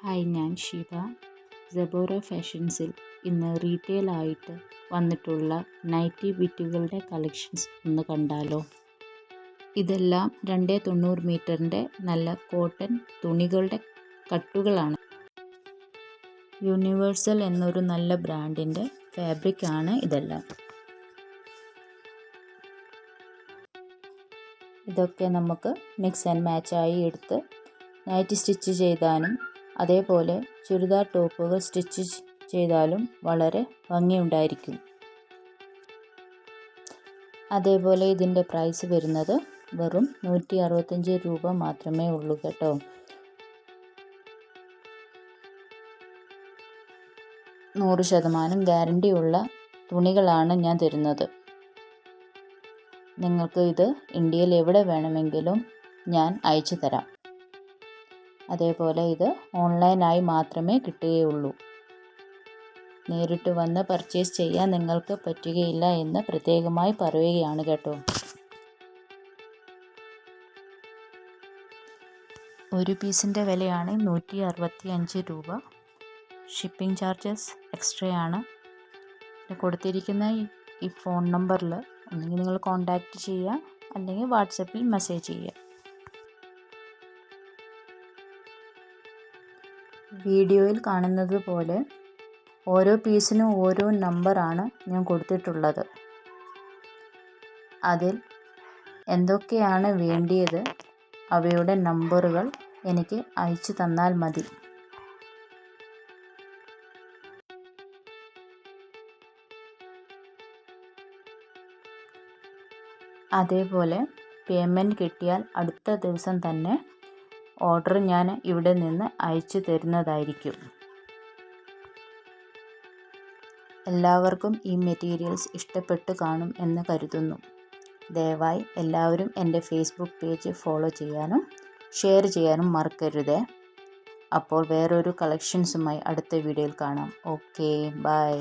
Hi, ഞാൻ ഷീബ. സെബോറ ഫാഷൻസിൽ ഇന്ന് retail ആയിട്ട് വന്നിട്ടുള്ള നൈറ്റി ബിറ്റുകളുടെ കളക്ഷൻസ് ഒന്ന് കണ്ടാലോ. ഇതെല്ലാം 290 മീറ്ററിൻ്റെ നല്ല കോട്ടൺ തുണികളുടെ കട്ടുകളാണ്. യൂണിവേഴ്സൽ എന്നൊരു നല്ല ബ്രാൻഡിൻ്റെ ഫാബ്രിക് ആണ് ഇതെല്ലാം. ഇതൊക്കെ നമുക്ക് മിക്സ് ആൻഡ് മാച്ചായി എടുത്ത് നൈറ്റി സ്റ്റിച്ച് ചെയ്താലും അതേപോലെ ചുരിദാർ ടോപ്പുകൾ സ്റ്റിച്ച് ചെയ്താലും വളരെ ഭംഗിയുണ്ടായിരിക്കും. അതേപോലെ ഇതിൻ്റെ പ്രൈസ് വരുന്നത് വെറും 165 രൂപ മാത്രമേ ഉള്ളൂ കേട്ടോ. നൂറ് ശതമാനം ഗ്യാരണ്ടി ഉള്ള തുണികളാണ് ഞാൻ തരുന്നത്. നിങ്ങൾക്ക് ഇത് ഇന്ത്യയിൽ എവിടെ വേണമെങ്കിലും ഞാൻ അയച്ചു തരാം. അതേപോലെ ഇത് ഓൺലൈനായി മാത്രമേ കിട്ടുകയുള്ളൂ. നേരിട്ട് വന്ന് പർച്ചേസ് ചെയ്യാൻ നിങ്ങൾക്ക് പറ്റുകയില്ല എന്ന് പ്രത്യേകമായി പറയുകയാണ് കേട്ടോ. ഒരു പീസിൻ്റെ വിലയാണ് 165 രൂപ. ഷിപ്പിംഗ് ചാർജസ് എക്സ്ട്രയാണ്. കൊടുത്തിരിക്കുന്ന ഈ ഫോൺ നമ്പറിൽ ഒന്നെങ്കിൽ നിങ്ങൾ കോൺടാക്റ്റ് ചെയ്യുക, അല്ലെങ്കിൽ വാട്സപ്പിൽ മെസ്സേജ് ചെയ്യുക. വീഡിയോയിൽ കാണുന്നത് പോലെ ഓരോ പീസിനും ഓരോ നമ്പറാണ് ഞാൻ കൊടുത്തിട്ടുള്ളത്. അതിൽ എന്തൊക്കെയാണ് വേണ്ടിയത് അവയുടെ നമ്പറുകൾ എനിക്ക് അയച്ചു തന്നാൽ മതി. അതേപോലെ പേയ്മെൻറ്റ് കിട്ടിയാൽ അടുത്ത ദിവസം തന്നെ ഓർഡർ ഞാൻ ഇവിടെ നിന്ന് അയച്ചു തരുന്നതായിരിക്കും. എല്ലാവർക്കും ഈ മെറ്റീരിയൽസ് ഇഷ്ടപ്പെട്ടു കാണും എന്ന് കരുതുന്നു. ദയവായി എല്ലാവരും എൻ്റെ ഫേസ്ബുക്ക് പേജ് ഫോളോ ചെയ്യാനും ഷെയർ ചെയ്യാനും മറക്കരുത്. അപ്പോൾ വേറൊരു കളക്ഷൻസുമായി അടുത്ത വീഡിയോയിൽ കാണാം. Okay, by.